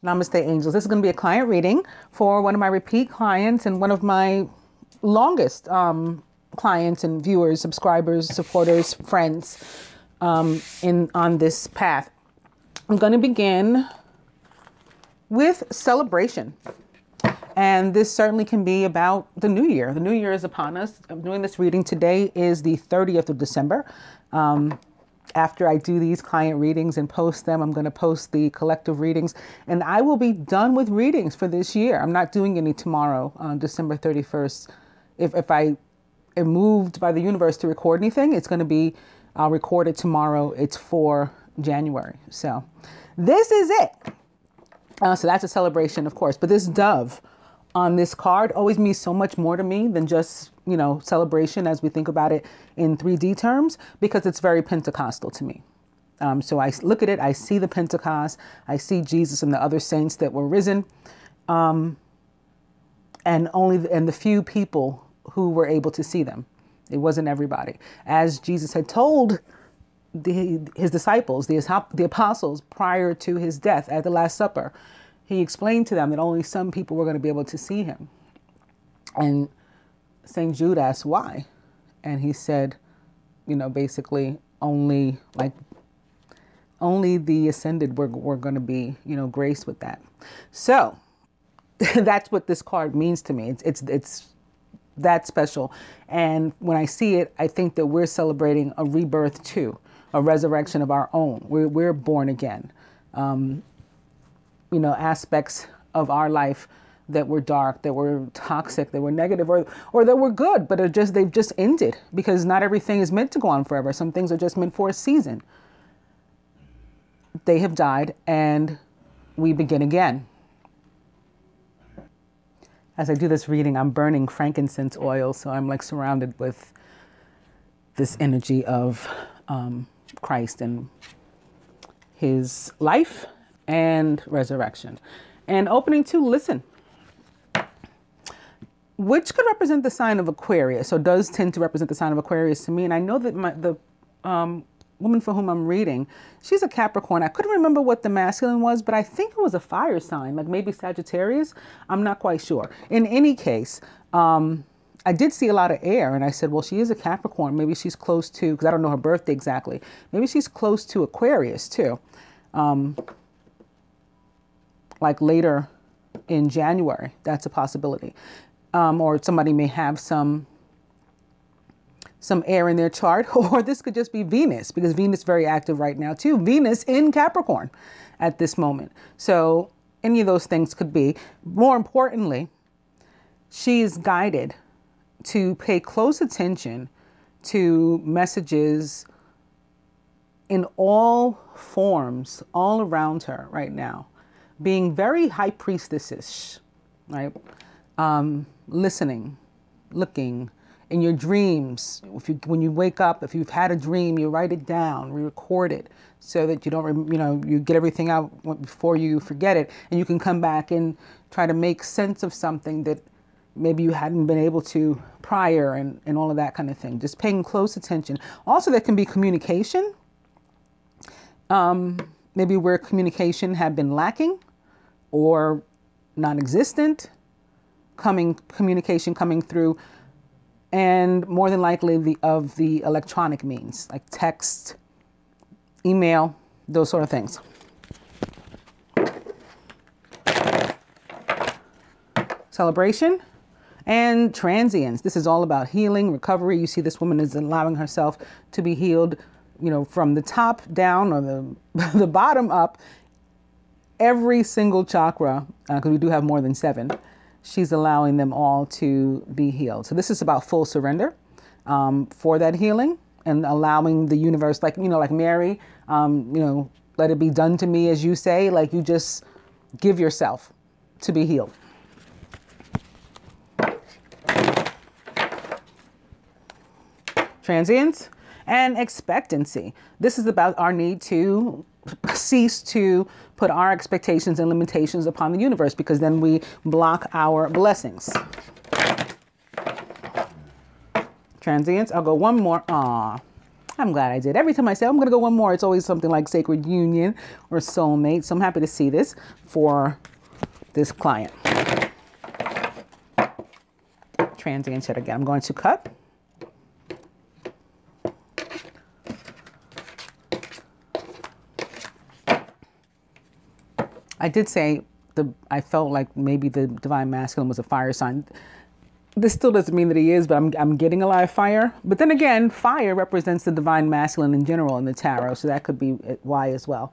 Namaste, angels. This is going to be a client reading for one of my repeat clients and one of my longest clients and viewers, subscribers, supporters, friends on this path. I'm going to begin with celebration. And this certainly can be about the new year. The new year is upon us. I'm doing this reading. Today is the 30th of December. After I do these client readings and post them, I'm going to post the collective readings, and I will be done with readings for this year. I'm not doing any tomorrow on December 31st. If I am moved by the universe to record anything, it's going to be, I'll record it tomorrow. It's for January. So this is it. So that's a celebration, of course, but this dove on this card always means so much more to me than just, you know, celebration as we think about it in 3D terms, because it's very Pentecostal to me. So I look at it, I see the Pentecost, I see Jesus and the other saints that were risen, and the few people who were able to see them. It wasn't everybody. As Jesus had told his disciples, the apostles, prior to his death at the Last Supper, he explained to them that only some people were going to be able to see him. And St. Jude asked why. And he said, you know, basically only the ascended were going to be, you know, graced with that. So that's what this card means to me. It's that special. And when I see it, I think that we're celebrating a rebirth too, a resurrection of our own. We're born again. You know, aspects of our life that were dark, that were toxic, that were negative, or that were good, but they've just ended, because not everything is meant to go on forever. Some things are just meant for a season. They have died, and we begin again. As I do this reading, I'm burning frankincense oil, so I'm like surrounded with this energy of Christ and his life and resurrection. And opening to listen, which could represent the sign of Aquarius, so does tend to represent the sign of Aquarius to me. And I know that the woman for whom I'm reading, she's a Capricorn. I couldn't remember what the masculine was, but I think it was a fire sign, like maybe Sagittarius. I'm not quite sure. In any case, I did see a lot of air, and I said, well, she is a Capricorn. Maybe she's close to, because I don't know her birthday exactly. Maybe she's close to Aquarius too. Like later in January, that's a possibility. Or somebody may have some air in their chart, or this could just be Venus, because Venus is very active right now too. Venus in Capricorn at this moment. So any of those things could be. More importantly, she is guided to pay close attention to messages in all forms, all around her right now. Being very high priestess-ish, right? Listening, looking in your dreams. When you wake up, if you've had a dream, you write it down, re-record it, so that you don't, you get everything out before you forget it, and you can come back and try to make sense of something that maybe you hadn't been able to prior, and all of that kind of thing. Just paying close attention. Also, there can be communication. Maybe where communication had been lacking or non-existent, communication coming through, and more than likely the electronic means, like text, email, those sort of things. Celebration and transience. This is all about healing, recovery. You see this woman is allowing herself to be healed, from the top down, or the bottom up. Every single chakra, because we do have more than 7, she's allowing them all to be healed. So this is about full surrender for that healing, and allowing the universe, like Mary, let it be done to me as you say, like you just give yourself to be healed. Transience and expectancy. This is about our need to cease to put our expectations and limitations upon the universe, because then we block our blessings. Transience, I'll go one more. Aw, I'm glad I did. Every time I say I'm going to go one more, it's always something like sacred union or soulmate. So I'm happy to see this for this client. Transience yet again. I'm going to cut. I did say I felt like maybe the divine masculine was a fire sign. This still doesn't mean that he is, but I'm getting a lot of fire. But then again, fire represents the divine masculine in general in the tarot, so that could be why as well.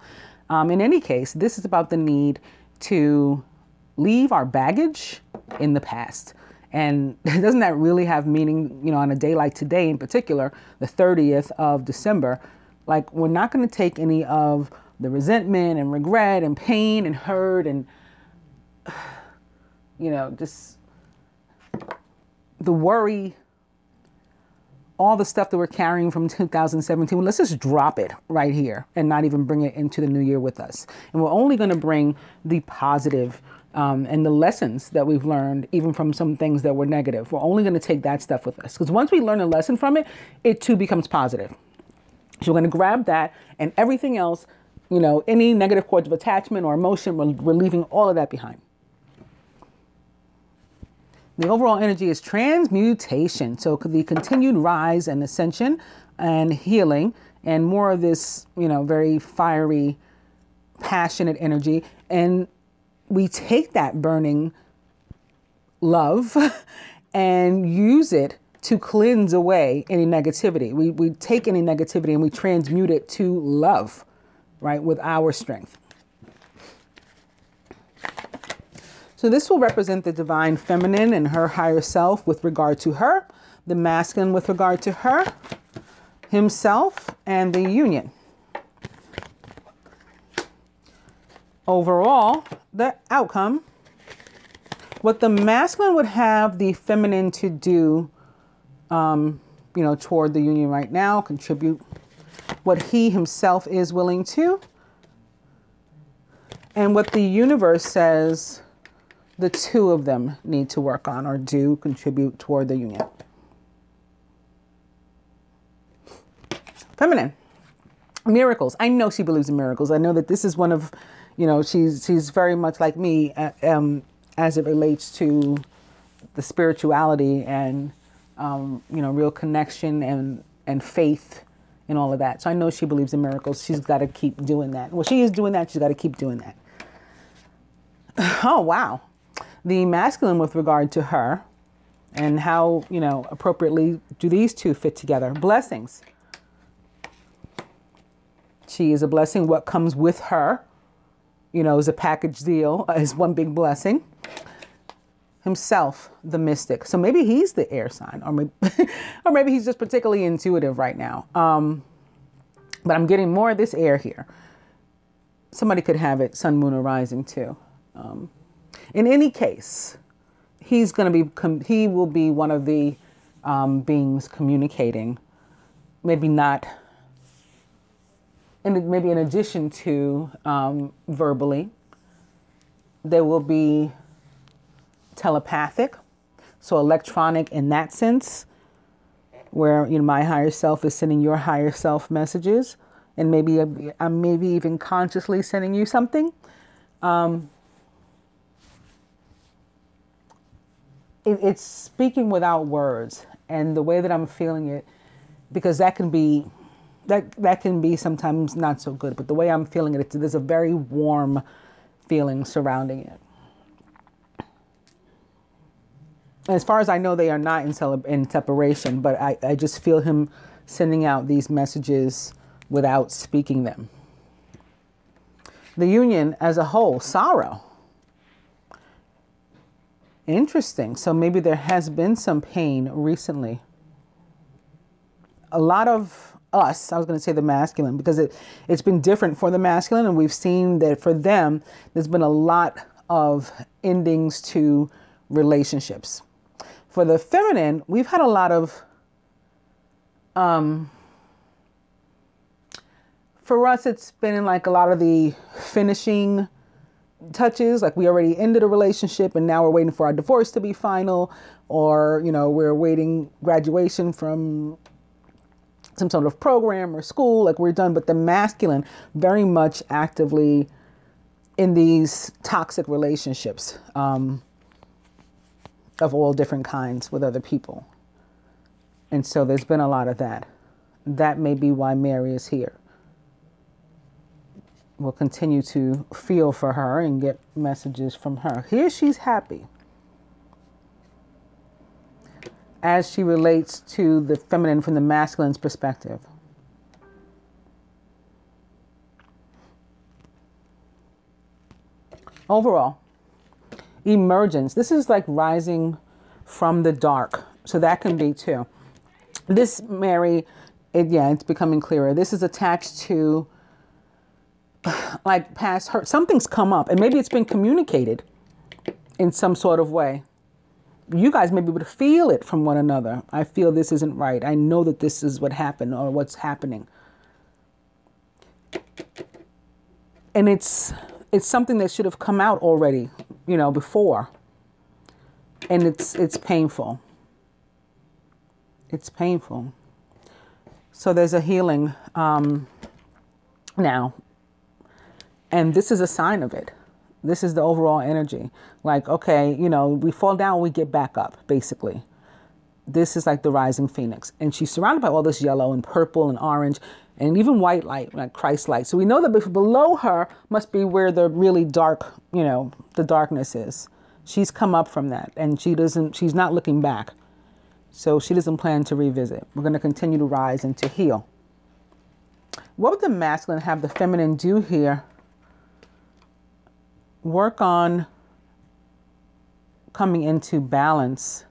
In any case, this is about the need to leave our baggage in the past. And doesn't that really have meaning, you know, on a day like today in particular, the 30th of December? Like, we're not going to take any of the resentment and regret and pain and hurt and, you know, just the worry, all the stuff that we're carrying from 2017. Well, let's just drop it right here and not even bring it into the new year with us. And we're only going to bring the positive and the lessons that we've learned, even from some things that were negative. We're only going to take that stuff with us, because once we learn a lesson from it, it too becomes positive. So we're going to grab that, and everything else, you know, any negative cords of attachment or emotion, we're leaving all of that behind. The overall energy is transmutation. So the continued rise and ascension and healing, and more of this, you know, very fiery, passionate energy. And we take that burning love and use it to cleanse away any negativity. We take any negativity and we transmute it to love, right, with our strength. So this will represent the divine feminine and her higher self with regard to her, the masculine with regard to her, himself, and the union. Overall, the outcome, what the masculine would have the feminine to do, you know, toward the union right now, contribute what he himself is willing to, and what the universe says the two of them need to work on or do contribute toward the union. Feminine. Miracles. I know she believes in miracles. I know that this is one of, you know, she's very much like me as it relates to the spirituality and, you know, real connection and faith and all of that. So I know she believes in miracles. She's got to keep doing that. Well, she is doing that. She's got to keep doing that. Oh, wow. The masculine with regard to her and how, you know, appropriately do these two fit together. Blessings. She is a blessing. What comes with her, you know, is a package deal, is one big blessing. Himself, the mystic. So maybe he's the air sign, or maybe he's just particularly intuitive right now. But I'm getting more of this air here. Somebody could have it sun, moon, or rising too. In any case, he will be one of the beings communicating, maybe not, and maybe in addition to verbally. There will be telepathic, so electronic in that sense, where, you know, my higher self is sending your higher self messages, and maybe I'm maybe even consciously sending you something. It's speaking without words, and the way that I'm feeling it, because that can be sometimes not so good, but the way I'm feeling it, there's a very warm feeling surrounding it. As far as I know, they are not in separation, but I just feel him sending out these messages without speaking them. The union as a whole, sorrow. Interesting. So maybe there has been some pain recently. A lot of us, I was going to say the masculine, because it's been different for the masculine, and we've seen that for them, there's been a lot of endings to relationships. For the feminine, we've had a lot of For us, it's been like a lot of the finishing touches, like we already ended a relationship and now we're waiting for our divorce to be final, or, you know, we're waiting graduation from some sort of program or school, like we're done. But the masculine very much actively in these toxic relationships of all different kinds with other people. And so there's been a lot of that. That may be why Mary is here. We'll continue to feel for her and get messages from her. Here she's happy as she relates to the feminine from the masculine's perspective. Overall, emergence. This is like rising from the dark. So that can be too. This Mary, it's becoming clearer. This is attached to like past hurt. Something's come up and maybe it's been communicated in some sort of way. You guys may be able to feel it from one another. I feel this isn't right. I know that this is what happened or what's happening. And it's something that should have come out already, you know, before. And it's painful. It's painful. So there's a healing now. And this is a sign of it. This is the overall energy. Like, okay, you know, we fall down, we get back up, basically. This is like the rising phoenix. And she's surrounded by all this yellow and purple and orange and even white light, like Christ light. So we know that below her must be where the really dark, you know, the darkness is. She's come up from that and she's not looking back. So she doesn't plan to revisit. We're going to continue to rise and to heal. What would the masculine have the feminine do here? Work on coming into balance,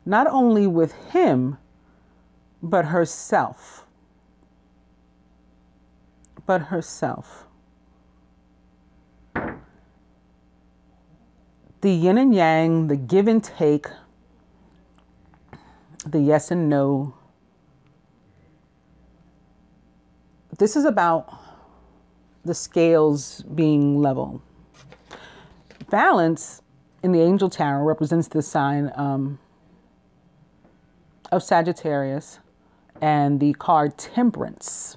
not only with him, but herself. But herself. The yin and yang, the give and take, the yes and no. This is about the scales being level. Balance in the angel tarot represents the sign of Sagittarius and the card Temperance.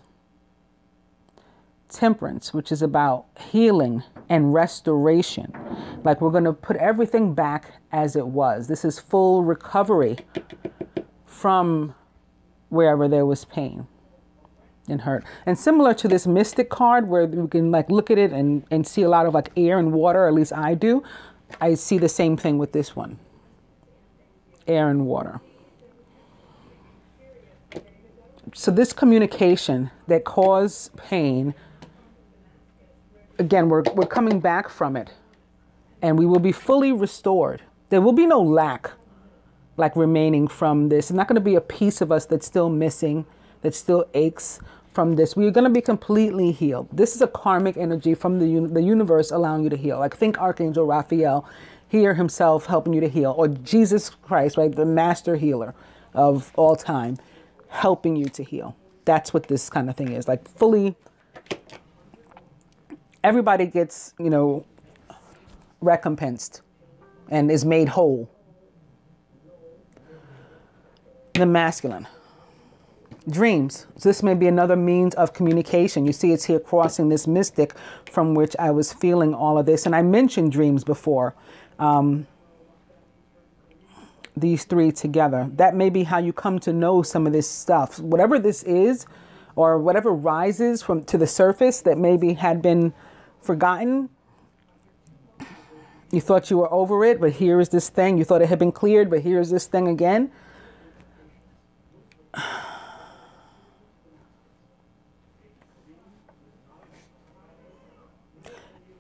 Temperance, which is about healing and restoration. Like we're going to put everything back as it was. This is full recovery from wherever there was pain and hurt. And similar to this mystic card where we can like look at it and see a lot of like air and water, at least I do. I see the same thing with this one. Air and water. So this communication that caused pain, again, we're coming back from it and we will be fully restored. There will be no lack like remaining from this. It's not going to be a piece of us that's still missing, that still aches from this. We're going to be completely healed. This is a karmic energy from the universe allowing you to heal. Like think Archangel Raphael here himself helping you to heal, or Jesus Christ, right? The master healer of all time, helping you to heal. That's what this kind of thing is. Like fully, everybody gets, you know, recompensed and is made whole. The masculine. Dreams. So this may be another means of communication. You see it's here crossing this mystic from which I was feeling all of this. And I mentioned dreams before. These three together. That may be how you come to know some of this stuff. Whatever this is, or whatever rises from to the surface that maybe had been forgotten. You thought you were over it, but here is this thing. You thought it had been cleared, but here's this thing again.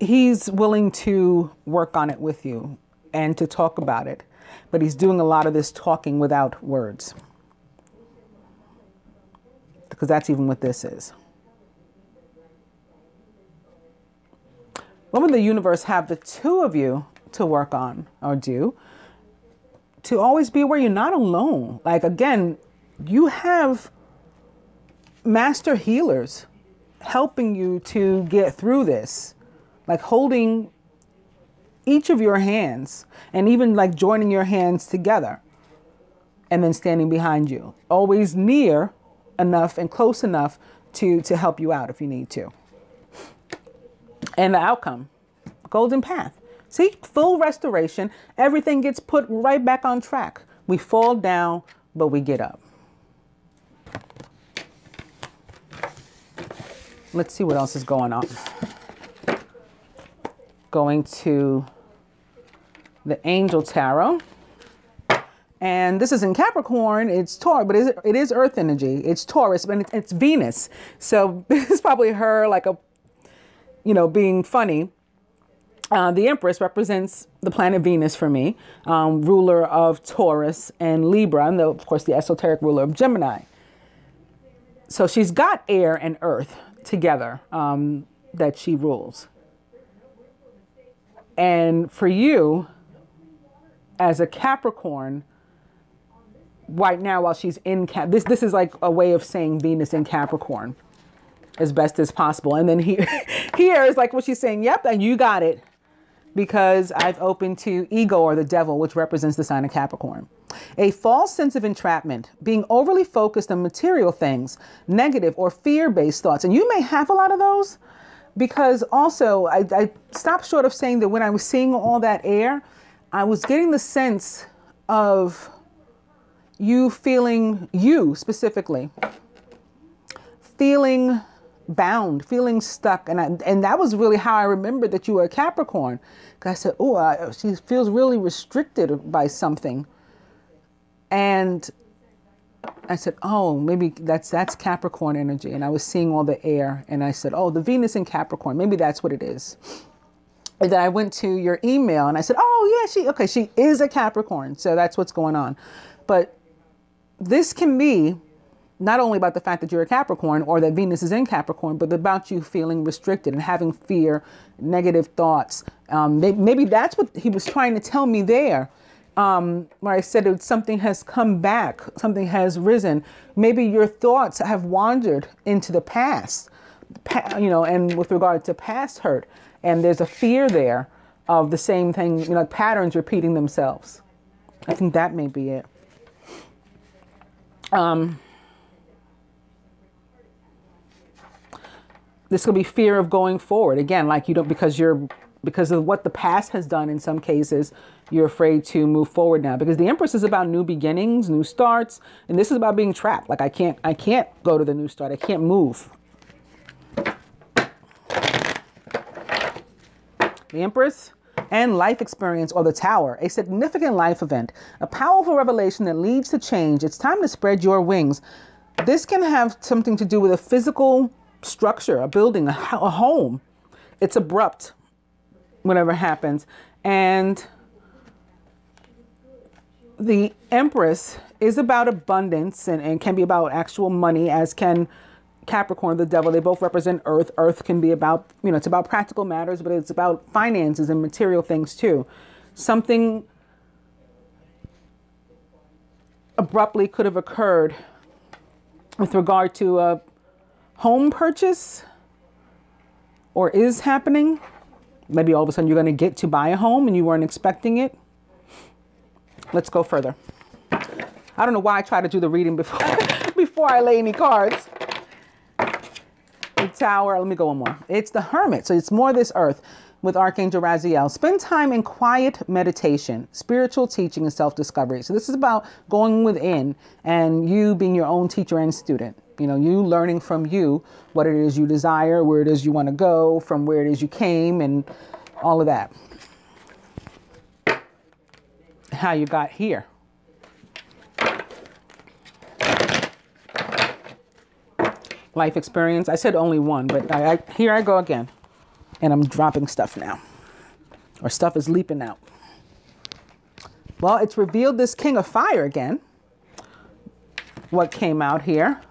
He's willing to work on it with you and to talk about it. But he's doing a lot of this talking without words. Because that's even what this is. What would the universe have the two of you to work on or do? To always be aware you're not alone. Like, again, you have master healers helping you to get through this, like holding each of your hands and even like joining your hands together and then standing behind you, always near enough and close enough to help you out if you need to. And the outcome, golden path. See, full restoration. Everything gets put right back on track. We fall down, but we get up. Let's see what else is going on. Going to the Angel Tarot. And this is in Capricorn. It's Taurus, but it is Earth energy. It's Taurus, but it's Venus. So this is probably her, like a, you know, being funny. The Empress represents the planet Venus for me, ruler of Taurus and Libra, and of course the esoteric ruler of Gemini. So she's got air and earth together that she rules. And for you, as a Capricorn, right now while she's in this is like a way of saying Venus in Capricorn as best as possible. And then here is like what she's saying, yep, and you got it. Because I've opened to ego or the devil, which represents the sign of Capricorn. A false sense of entrapment, being overly focused on material things, negative or fear-based thoughts. And you may have a lot of those, because also I stopped short of saying that when I was seeing all that air, I was getting the sense of you feeling, you specifically, feeling bound, feeling stuck. And that was really how I remembered that you were a Capricorn. Because I said, oh, she feels really restricted by something. And I said, oh, maybe that's Capricorn energy. And I was seeing all the air. And I said, oh, the Venus in Capricorn, maybe that's what it is. And then I went to your email and I said, oh, yeah, she is a Capricorn. So that's what's going on. But this can be not only about the fact that you're a Capricorn or that Venus is in Capricorn, but about you feeling restricted and having fear, negative thoughts. Maybe that's what he was trying to tell me there, where I said something has come back, something has risen. Maybe your thoughts have wandered into the past, you know, and with regard to past hurt. And there's a fear there of the same thing, you know, patterns repeating themselves. I think that may be it. This could be fear of going forward. Again, like you don't, because of what the past has done in some cases, you're afraid to move forward now. Because the Empress is about new beginnings, new starts. And this is about being trapped. Like I can't go to the new start. I can't move. The Empress and life experience, or the Tower, a significant life event, a powerful revelation that leads to change. It's time to spread your wings. This can have something to do with a physical structure, a building, a home. It's abrupt, whatever happens. And the Empress is about abundance and can be about actual money, as can Capricorn, the devil. They both represent earth. Earth can be about, you know, it's about practical matters, but it's about finances and material things too. Something abruptly could have occurred with regard to a home purchase, or is happening. Maybe all of a sudden you're going to get to buy a home and you weren't expecting it. Let's go further. I don't know why I try to do the reading before I lay any cards. The Tower, let me go one more. It's the Hermit, so it's more this earth with Archangel Raziel. Spend time in quiet meditation, spiritual teaching, and self-discovery. So this is about going within and you being your own teacher and student. You know, you learning from you what it is you desire, where it is you want to go, from where it is you came, and all of that. How you got here. Life experience. I said only one, but here I go again. And I'm dropping stuff now. Or stuff is leaping out. Well, it's revealed this King of Fire again. What came out here?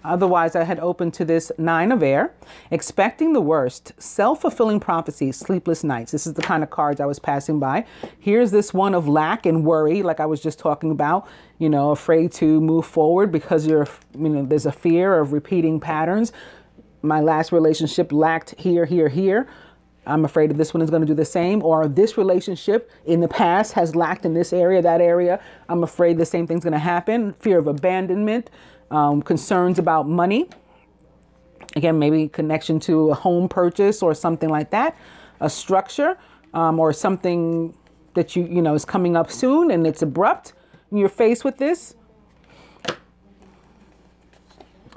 Otherwise, I had opened to this Nine of Air, expecting the worst, self-fulfilling prophecy, sleepless nights. This is the kind of cards I was passing by. Here's this one of lack and worry, like I was just talking about, you know, afraid to move forward because there's a fear of repeating patterns. My last relationship lacked here, here, here. I'm afraid that this one is going to do the same, or this relationship in the past has lacked in this area, that area. I'm afraid the same thing's going to happen. Fear of abandonment, concerns about money. Again, maybe connection to a home purchase or something like that, a structure, or something that you know is coming up soon and it's abrupt. And you're faced with this.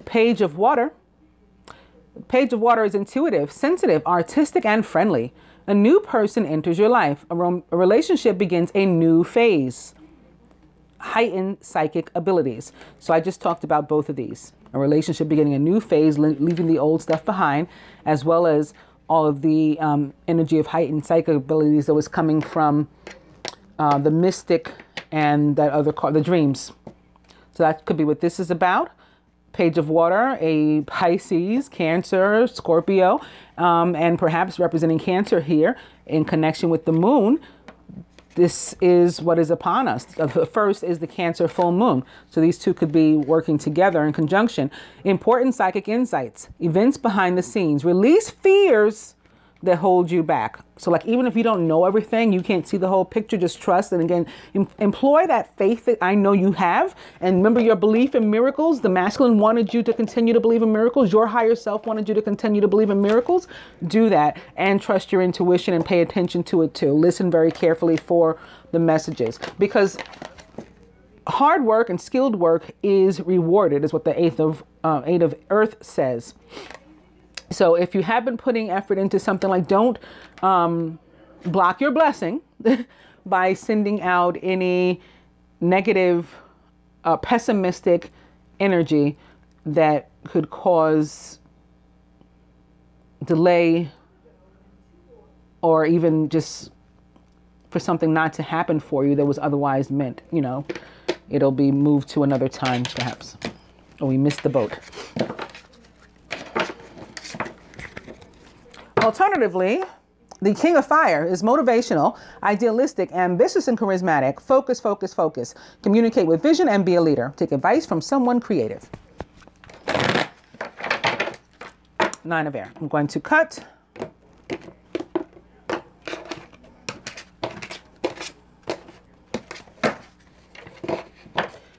Page of Water. Page of Water is intuitive, sensitive, artistic, and friendly. A new person enters your life. A relationship begins a new phase. Heightened psychic abilities. So I just talked about both of these. A relationship beginning a new phase, leaving the old stuff behind, as well as all of the energy of heightened psychic abilities that was coming from the mystic and that other card, the dreams. So that could be what this is about. Page of Water, a Pisces, Cancer, Scorpio, and perhaps representing Cancer here in connection with the moon. This is what is upon us. The first is the Cancer full moon. So these two could be working together in conjunction. Important psychic insights, events behind the scenes, release fears that hold you back. So like, even if you don't know everything, you can't see the whole picture, just trust. And again, employ that faith that I know you have. And remember your belief in miracles. The masculine wanted you to continue to believe in miracles. Your higher self wanted you to continue to believe in miracles. Do that and trust your intuition and pay attention to it too. Listen very carefully for the messages, because hard work and skilled work is rewarded, is what the eight of Earth says. So if you have been putting effort into something, like, don't block your blessing by sending out any negative, pessimistic energy that could cause delay, or even just for something not to happen for you that was otherwise meant. You know, it'll be moved to another time, perhaps, or we missed the boat. Alternatively, the King of Fire is motivational, idealistic, ambitious, and charismatic. Focus, focus, focus. Communicate with vision and be a leader. Take advice from someone creative. Nine of Air. I'm going to cut.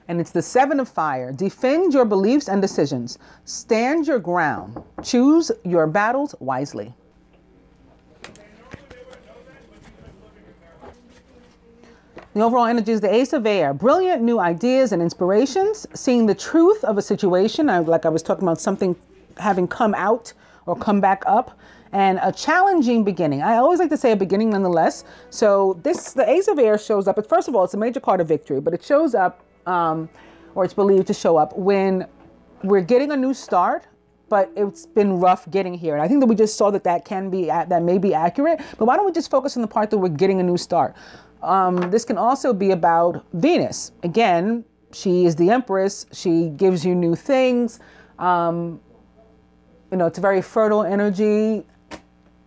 And it's the Seven of Fire. Defend your beliefs and decisions. Stand your ground. Choose your battles wisely. The overall energy is the Ace of Air. Brilliant new ideas and inspirations. Seeing the truth of a situation. Like I was talking about something having come out or come back up. And a challenging beginning. I always like to say a beginning nonetheless. So the Ace of Air shows up. First of all, it's a major card of victory. But it shows up, or it's believed to show up, when we're getting a new start. But it's been rough getting here. And I think that we just saw that that may be accurate. But why don't we just focus on the part that we're getting a new start? This can also be about Venus. Again, she is the Empress. She gives you new things. You know, it's a very fertile energy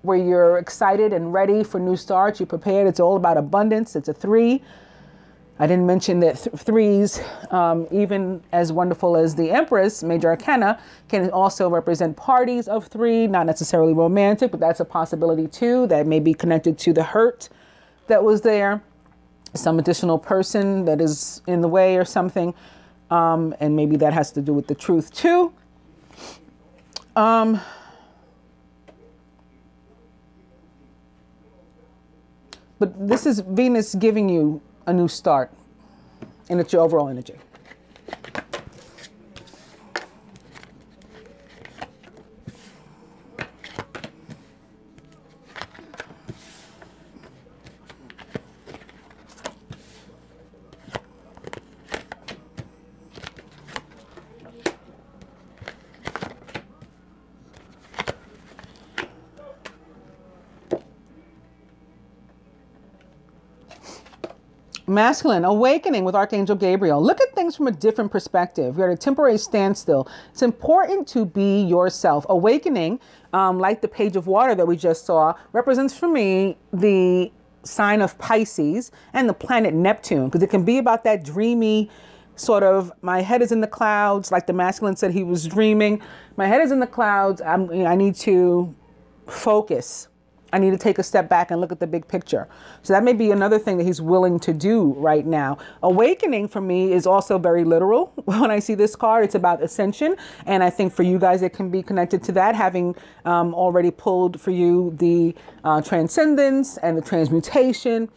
where you're excited and ready for new starts. You're prepared. It's all about abundance. It's a 3. I didn't mention that threes, even as wonderful as the Empress, Major Arcana, can also represent parties of 3, not necessarily romantic, but that's a possibility too. That may be connected to the hurt that was there, some additional person that is in the way or something, and maybe that has to do with the truth too. But this is Venus giving you a new start, and it's your overall energy. Masculine, awakening with Archangel Gabriel. Look at things from a different perspective. You're at a temporary standstill. It's important to be yourself. Awakening, like the page of water that we just saw, represents for me the sign of Pisces and the planet Neptune, because it can be about that dreamy sort of, my head is in the clouds, like the masculine said he was dreaming. My head is in the clouds. I need to focus. I need to take a step back and look at the big picture. So that may be another thing that he's willing to do right now. Awakening for me is also very literal. When I see this card, it's about ascension. And I think for you guys, it can be connected to that, having already pulled for you the transcendence and the transmutation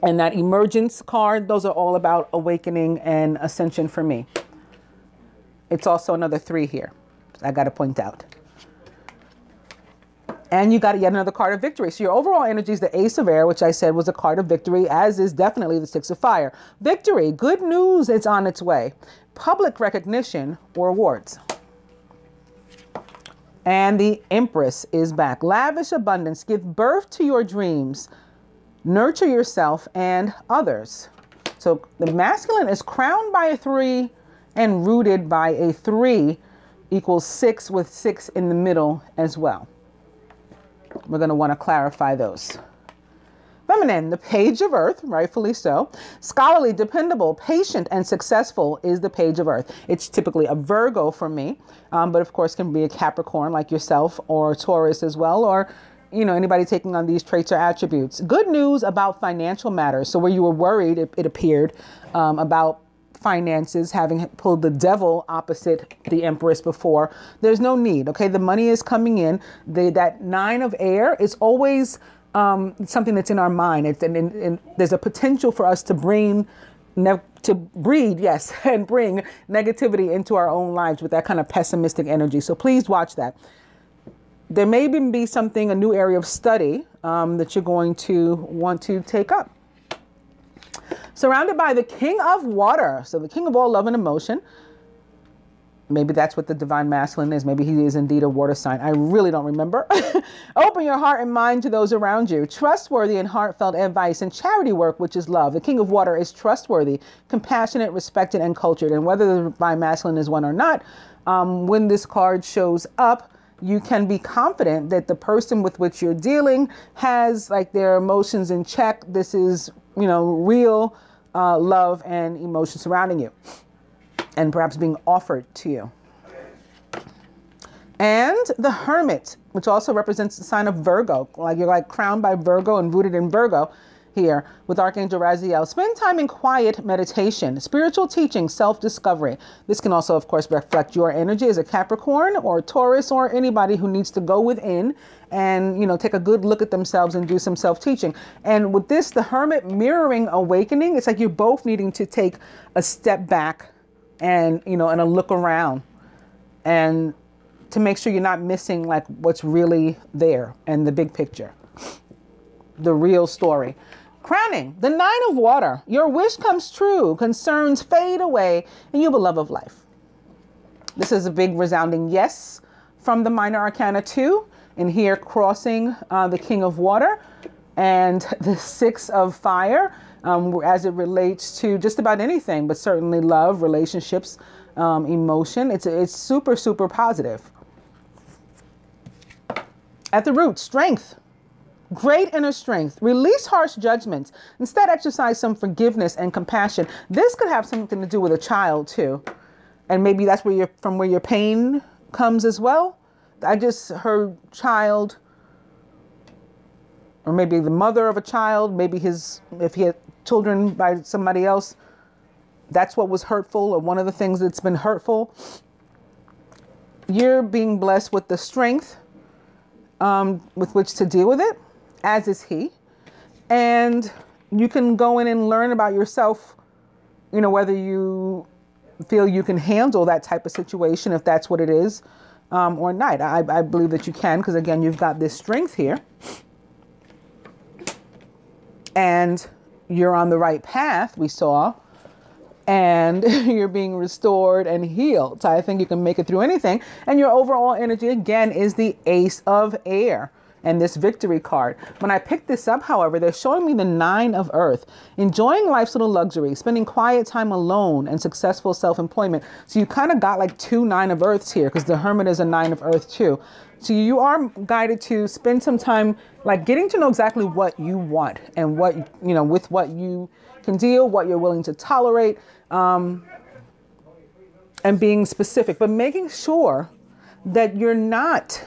and that emergence card. Those are all about awakening and ascension for me. It's also another 3 here, I got to point out. And you got yet another card of victory. So your overall energy is the Ace of Air, which I said was a card of victory, as is definitely the 6 of Fire. Victory, good news, it's on its way. Public recognition or awards. And the Empress is back. Lavish abundance, give birth to your dreams, nurture yourself and others. So the masculine is crowned by a 3 and rooted by a 3, equals 6 with 6 in the middle as well. We're going to want to clarify those. Feminine, the Page of Earth, rightfully so. Scholarly, dependable, patient, and successful is the Page of Earth. It's typically a Virgo for me, but of course can be a Capricorn like yourself, or Taurus as well, or anybody taking on these traits or attributes. Good news about financial matters. So where you were worried, it appeared, about finances, having pulled the Devil opposite the Empress before, there's no need. Okay, the money is coming in. That 9 of Air is always something that's in our mind. And there's a potential for us to breed, yes, and bring negativity into our own lives with that kind of pessimistic energy. So please watch that. There may even be something, a new area of study that you're going to want to take up. Surrounded by the King of Water. So the King of all love and emotion. Maybe that's what the divine masculine is. Maybe he is indeed a water sign. I really don't remember. Open your heart and mind to those around you. Trustworthy and heartfelt advice and charity work, which is love. The King of Water is trustworthy, compassionate, respected, and cultured. And whether the divine masculine is one or not, when this card shows up, you can be confident that the person with which you're dealing has their emotions in check. This is, real love and emotion surrounding you and perhaps being offered to you. And the Hermit, which also represents the sign of Virgo, you're crowned by Virgo and rooted in Virgo here with Archangel Raziel. Spend time in quiet meditation, spiritual teaching, self-discovery. This can also, of course, reflect your energy as a Capricorn or Taurus or anybody who needs to go within and, take a good look at themselves and do some self-teaching. And with this, the Hermit mirroring awakening, it's like you're both needing to take a step back and, and a look around and to make sure you're not missing what's really there and the big picture, the real story. Crowning, the 9 of Water. Your wish comes true, concerns fade away, and you have a love of life. This is a big resounding yes from the Minor Arcana 2. And here crossing the King of Water and the 6 of Fire as it relates to just about anything, but certainly love, relationships, emotion. It's super, super positive. At the root, strength. Great inner strength. Release harsh judgments. Instead, exercise some forgiveness and compassion. This could have something to do with a child too. And maybe that's where your pain comes as well. I just heard child, or maybe the mother of a child, maybe if he had children by somebody else, that's what was hurtful, or one of the things that's been hurtful. You're being blessed with the strength with which to deal with it, as is he. And you can go in and learn about yourself, whether you feel you can handle that type of situation, if that's what it is, or not. I believe that you can, because again, you've got this strength here. And you're on the right path, we saw. And you're being restored and healed. So I think you can make it through anything. And your overall energy, again, is the Ace of Air. and this victory card. When I picked this up, however, they're showing me the 9 of Earth, enjoying life's little luxury, spending quiet time alone, and successful self-employment. So you kind of got like 2 9 of Earths here, because the Hermit is a 9 of Earth too. So you are guided to spend some time like getting to know exactly what you want and what, you know, with what you can deal, what you're willing to tolerate, and being specific, but making sure that you're not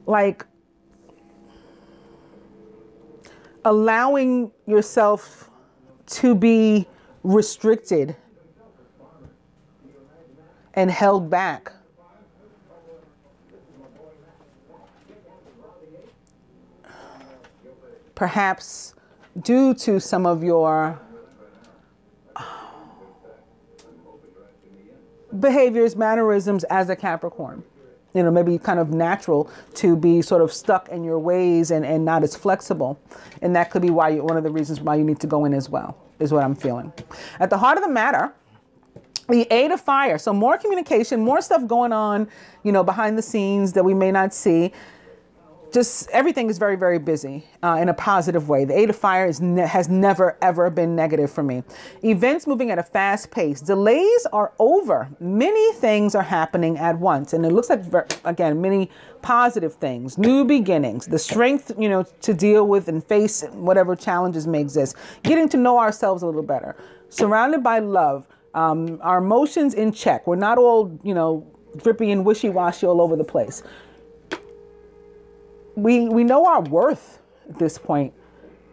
like allowing yourself to be restricted and held back. Perhaps due to some of your behaviors, mannerisms as a Capricorn. You know, maybe kind of natural to be sort of stuck in your ways and not as flexible. And that could be why one of the reasons why you need to go in as well, is what I'm feeling. At the heart of the matter, the 8 of Fire. So more communication, more stuff going on, you know, behind the scenes that we may not see. Just everything is very, very busy in a positive way. The 8 of Fire has never, ever been negative for me. Events moving at a fast pace. Delays are over. Many things are happening at once. And it looks like, again, many positive things. New beginnings. The strength, you know, to deal with and face whatever challenges may exist. Getting to know ourselves a little better. Surrounded by love. Our emotions in check. We're not all, you know, drippy and wishy-washy all over the place. We know our worth at this point.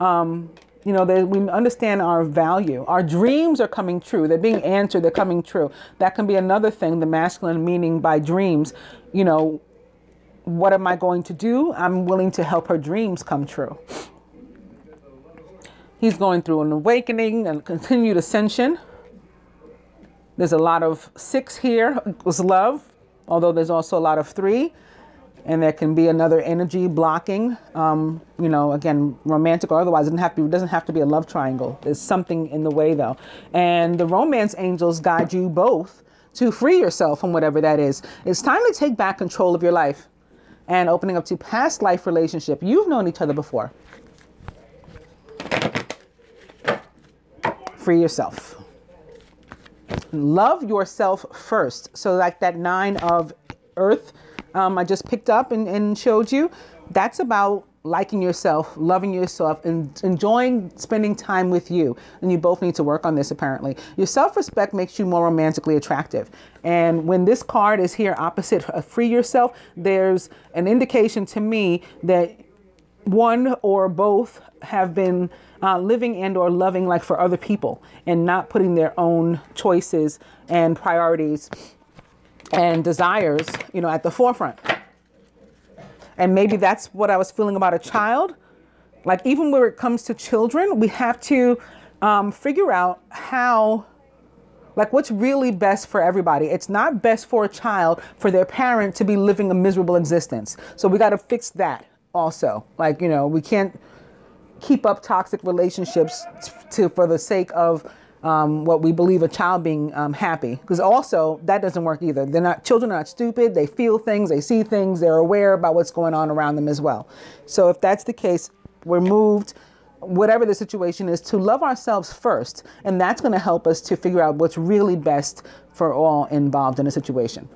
You know, we understand our value. Our dreams are coming true. They're being answered. They're coming true. That can be another thing, the masculine meaning by dreams. You know, what am I going to do? I'm willing to help her dreams come true. He's going through an awakening and continued ascension. There's a lot of 6 here, was love, although there's also a lot of 3. And there can be another energy blocking, you know, again, romantic or otherwise. It doesn't have to be a love triangle. There's something in the way, though. And the romance angels guide you both to free yourself from whatever that is. It's time to take back control of your life and opening up to past life relationship. You've known each other before. Free yourself. Love yourself first. So like that 9 of Earth, I just picked up and showed you, that's about liking yourself, loving yourself, and enjoying spending time with you. And you both need to work on this, apparently. Your self-respect makes you more romantically attractive. And when this card is here opposite free yourself, there's an indication to me that one or both have been living and or loving like for other people and not putting their own choices and priorities and desires, you know, at the forefront. And maybe that's what I was feeling about a child. Like even where it comes to children, we have to figure out how, like what's really best for everybody. It's not best for a child for their parent to be living a miserable existence. So we got to fix that also. Like, you know, we can't keep up toxic relationships for the sake of what we believe a child being happy, because also that doesn't work either. Children are not stupid. They feel things, they see things, they're aware about what's going on around them as well. So if that's the case, we're moved, whatever the situation is, to love ourselves first. And that's going to help us to figure out what's really best for all involved in a situation.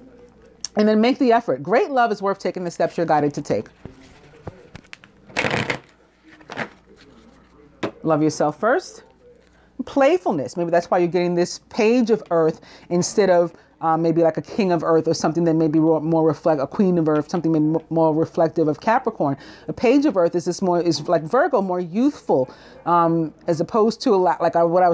And then make the effort. Great love is worth taking the steps you're guided to take. Love yourself first. Playfulness. Maybe that's why you're getting this Page of Earth instead of maybe like a King of Earth or something that may be more reflect a Queen of Earth, something maybe more reflective of Capricorn. A Page of Earth is like Virgo, more youthful, as opposed to what I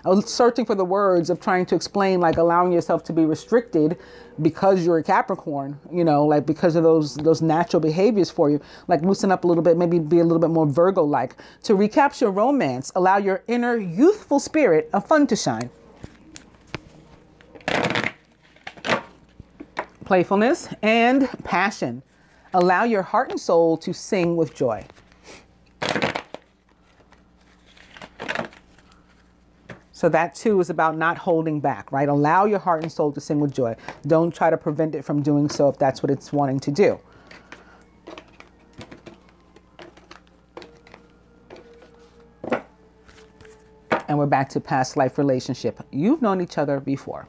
was searching for the words of trying to explain, like allowing yourself to be restricted because you're a Capricorn, you know, like because of those natural behaviors for you, like loosen up a little bit, maybe be a little bit more Virgo-like. To recapture romance, allow your inner youthful spirit of fun to shine. Playfulness and passion. Allow your heart and soul to sing with joy. So that too is about not holding back, right? Allow your heart and soul to sing with joy. Don't try to prevent it from doing so if that's what it's wanting to do. And we're back to past life relationship. You've known each other before.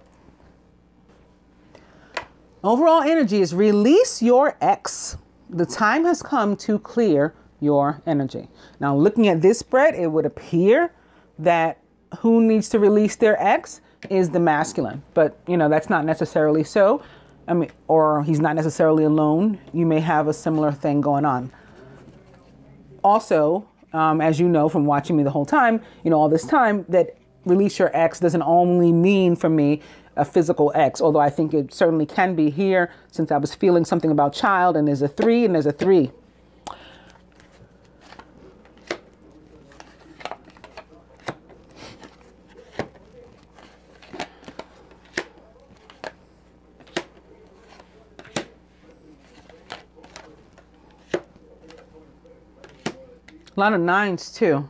Overall energy is release your ex. The time has come to clear your energy. Now, looking at this spread, it would appear that who needs to release their ex is the masculine. But, you know, that's not necessarily so. I mean, or he's not necessarily alone. You may have a similar thing going on. Also, as you know from watching me the whole time, you know, all this time, that release your ex doesn't only mean for me a physical ex, although I think it certainly can be here, since I was feeling something about child, and there's a 3 and there's a 3. A lot of 9s too.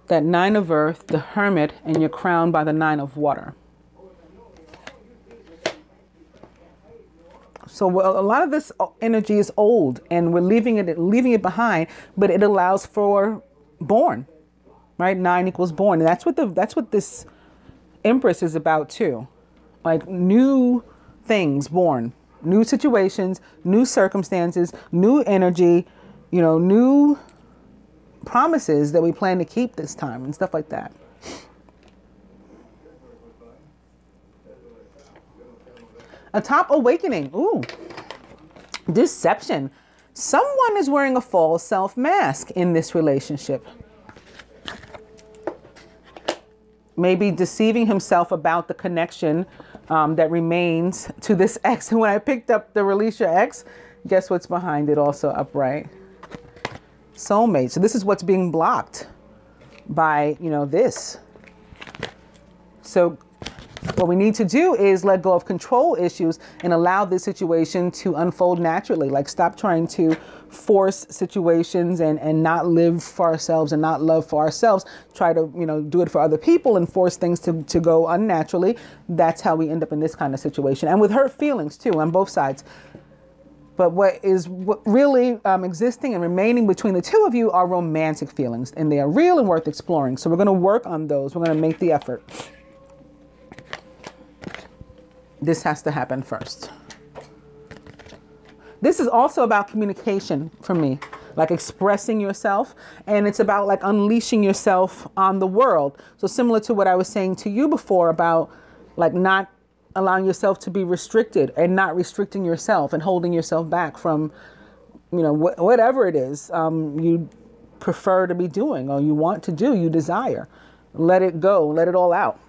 That 9 of earth, the hermit, and you're crowned by the 9 of water. So a lot of this energy is old, and we're leaving it behind, but it allows for born, right? 9 equals born, and that's what this Empress is about too. Like new things born, new situations, new circumstances, new energy, you know, new promises that we plan to keep this time and stuff like that. A top awakening. Ooh. Deception. Someone is wearing a false self mask in this relationship. Maybe deceiving himself about the connection that remains to this ex. And when I picked up the release your ex, guess what's behind it also upright? Soulmate. So this is what's being blocked by, you know, this. So what we need to do is let go of control issues and allow this situation to unfold naturally. Like, stop trying to force situations and not live for ourselves and not love for ourselves. Try to, you know, do it for other people and force things to go unnaturally. That's how we end up in this kind of situation. And with hurt feelings too on both sides. But what really existing and remaining between the two of you are romantic feelings, and they are real and worth exploring. So we're going to work on those. We're going to make the effort. This has to happen first. This is also about communication for me, like expressing yourself, and it's about like unleashing yourself on the world. So similar to what I was saying to you before about like not allowing yourself to be restricted and not restricting yourself and holding yourself back from, you know, whatever it is you prefer to be doing or you want to do, you desire. Let it go. Let it all out.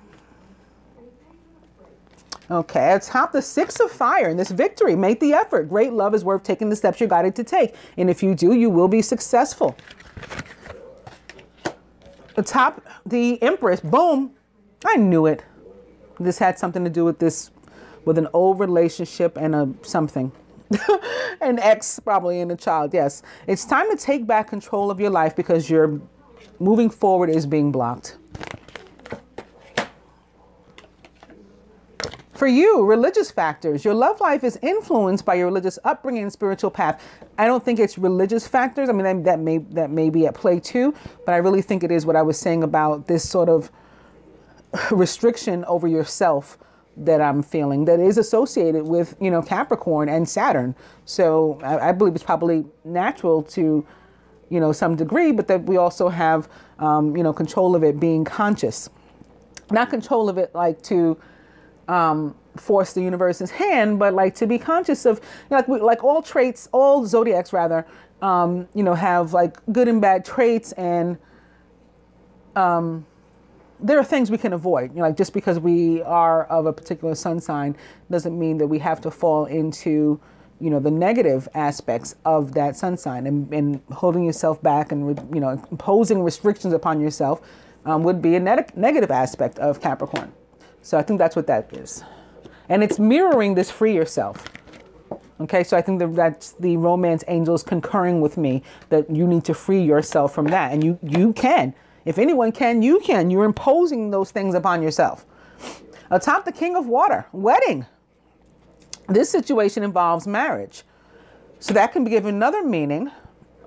Okay, atop the 6 of fire in this victory, make the effort. Great love is worth taking the steps you're guided to take. And if you do, you will be successful. Atop the Empress, boom, I knew it. This had something to do with this, with an old relationship and a something. An ex probably and a child, yes. It's time to take back control of your life because your moving forward is being blocked. For you, religious factors. Your love life is influenced by your religious upbringing and spiritual path. I don't think it's religious factors. I mean, that may be at play too, but I really think it is what I was saying about this sort of restriction over yourself that I'm feeling that is associated with, you know, Capricorn and Saturn. So I believe it's probably natural to, you know, some degree, but that we also have, you know, control of it being conscious, not control of it like to force the universe's hand, but like to be conscious of, you know, like all traits, all zodiacs rather, you know, have like good and bad traits, and there are things we can avoid. You know, like just because we are of a particular sun sign doesn't mean that we have to fall into, you know, the negative aspects of that sun sign, and holding yourself back and, you know, imposing restrictions upon yourself would be a negative aspect of Capricorn. So I think that's what that is. And it's mirroring this free yourself. Okay, so I think that's the romance angels concurring with me that you need to free yourself from that. And you can. If anyone can, you can. You're imposing those things upon yourself. Atop the King of Water, wedding. This situation involves marriage. So that can be given another meaning.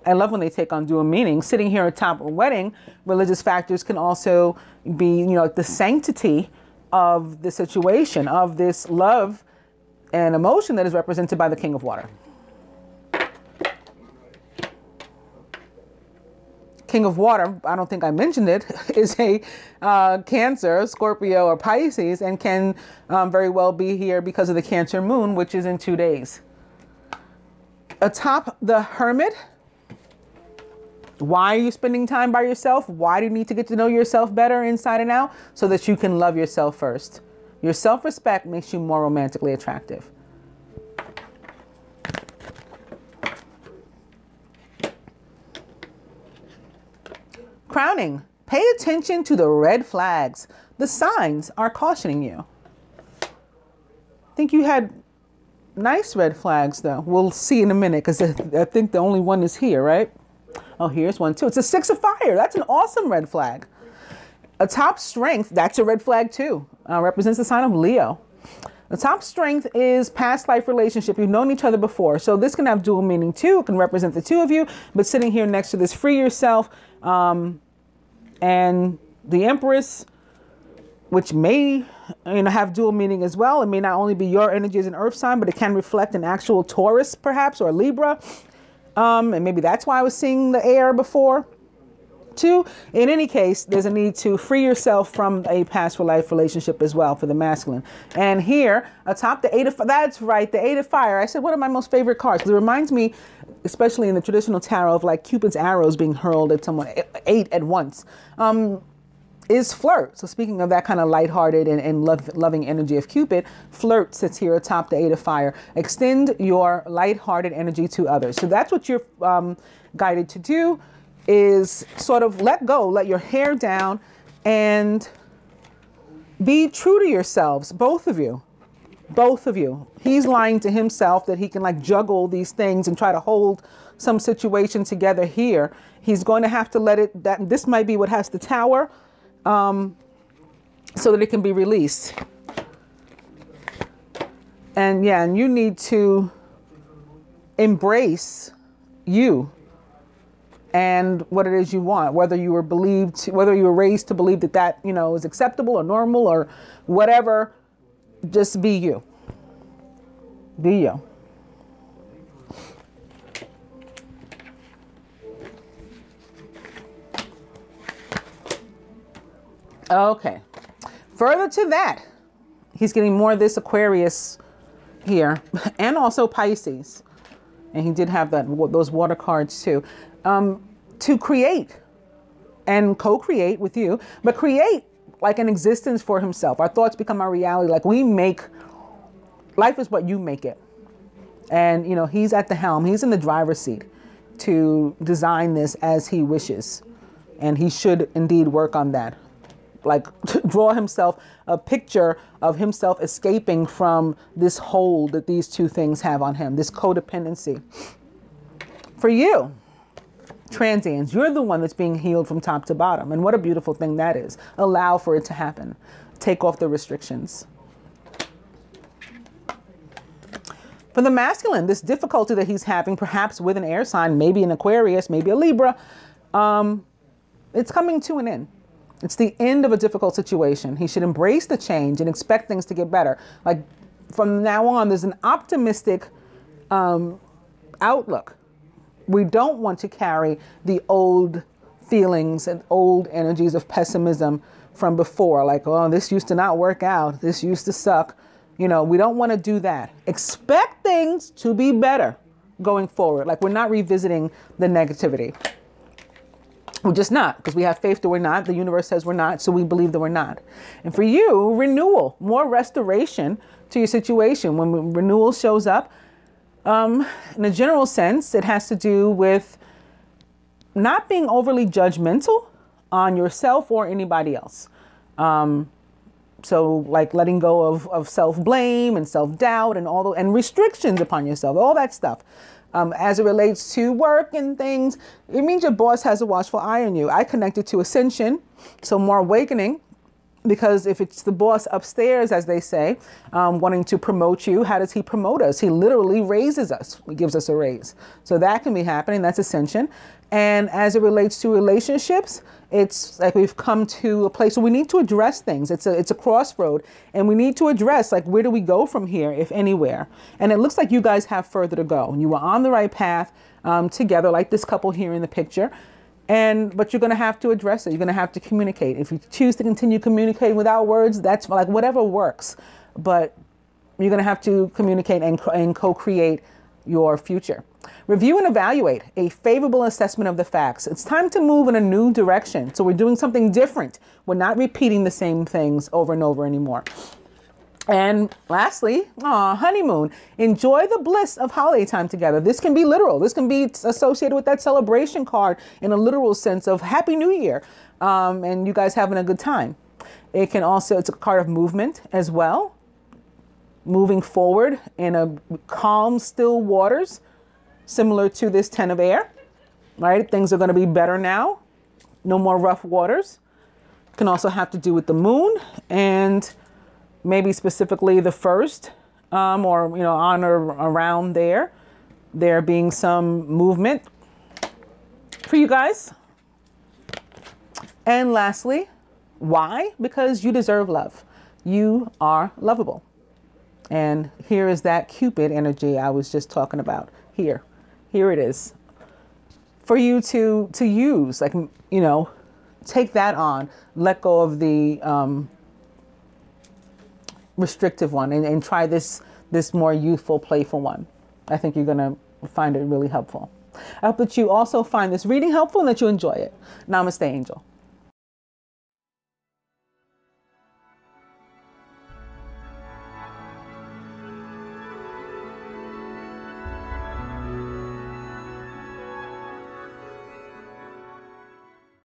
I love when they take on dual meaning. Sitting here atop a wedding, religious factors can also be, the sanctity of the situation, of this love and emotion that is represented by the King of Water. King of Water, I don't think I mentioned it, is a Cancer, Scorpio, or Pisces, and can very well be here because of the Cancer moon, which is in 2 days. Atop the Hermit, why are you spending time by yourself? Why do you need to get to know yourself better inside and out? So that you can love yourself first. Your self-respect makes you more romantically attractive. Crowning. Pay attention to the red flags. The signs are cautioning you. I think you had nice red flags, though. We'll see in a minute, because I think the only one is here, right? Oh, here's one, too. It's a 6 of fire. That's an awesome red flag. Atop strength, that's a red flag, too. Represents the sign of Leo. The top strength is past life relationship. You've known each other before. So this can have dual meaning, too. It can represent the two of you. But sitting here next to this free yourself, and the Empress, which may have dual meaning as well. It may not only be your energy as an earth sign, but it can reflect an actual Taurus perhaps, or Libra. And maybe that's why I was seeing the air before too. In any case, there's a need to free yourself from a past life relationship as well for the masculine. And here atop the 8 of fire, that's right, the 8 of fire. I said one of my most favorite cards, because it reminds me, especially in the traditional tarot, of like Cupid's arrows being hurled at someone, 8 at once, is flirt. So speaking of that kind of lighthearted and loving energy of Cupid, flirt sits here atop the 8 of fire. Extend your lighthearted energy to others. So that's what you're guided to do, is sort of let go, let your hair down, and be true to yourselves, both of you. Both of you. He's lying to himself that he can like juggle these things and try to hold some situation together here. He's going to have to let it, this might be what has the Tower, so that it can be released. And yeah, and you need to embrace you and what it is you want, whether you were raised to believe that is acceptable or normal or whatever. Just be you. Be you. Okay. Further to that, he's getting more of this Aquarius here, and also Pisces. And he did have those water cards too. To create and co-create with you, but create like an existence for himself. Our thoughts become our reality. Like life is what you make it. And, he's at the helm. He's in the driver's seat to design this as he wishes. And he should indeed work on that. Like draw himself a picture of himself escaping from this hold that these two things have on him, this codependency. For you, transients, you're the one that's being healed from top to bottom. And what a beautiful thing that is. Allow for it to happen. Take off the restrictions. For the masculine, this difficulty that he's having, perhaps with an air sign, maybe an Aquarius, maybe a Libra, it's coming to an end. It's the end of a difficult situation. He should embrace the change and expect things to get better. Like from now on, there's an optimistic outlook. We don't want to carry the old feelings and old energies of pessimism from before. Like, oh, this used to not work out. This used to suck. We don't want to do that. Expect things to be better going forward. Like we're not revisiting the negativity. We're just not, because we have faith that we're not. The universe says we're not, so we believe that we're not. And for you, renewal, more restoration to your situation. When renewal shows up, in a general sense, it has to do with not being overly judgmental on yourself or anybody else. So like letting go of self-blame and self-doubt and and restrictions upon yourself, all that stuff. As it relates to work and things, it means your boss has a watchful eye on you. I connect it to ascension, so more awakening. Because if it's the boss upstairs, as they say, wanting to promote you, how does he promote us? He literally raises us. He gives us a raise. So that can be happening. That's ascension. And as it relates to relationships, it's like we've come to a place where we need to address things. It's a crossroad, and we need to address, like, where do we go from here, if anywhere? And it looks like you guys have further to go. You were on the right path together, like this couple here in the picture. But you're going to have to address it. You're going to have to communicate. If you choose to continue communicating without words, that's like whatever works. But you're going to have to communicate and co-create your future. Review and evaluate a favorable assessment of the facts. It's time to move in a new direction. So we're doing something different. We're not repeating the same things over and over anymore. And lastly, honeymoon. Enjoy the bliss of holiday time together. This can be literal. This can be associated with that celebration card in a literal sense of Happy New Year. And you guys having a good time. It can also, it's a card of movement as well. Moving forward in a calm, still waters, similar to this 10 of air, right? Things are going to be better now. No more rough waters. Can also have to do with the moon and maybe specifically the first, or, you know, on or around there being some movement for you guys. And lastly, why? Because you deserve love. You are lovable. And here is that Cupid energy I was just talking about. Here it is for you to use, like, you know, take that on, let go of the, restrictive one and try this more youthful, playful one. I think you're going to find it really helpful. I hope that you also find this reading helpful and that you enjoy it. Namaste, Angel.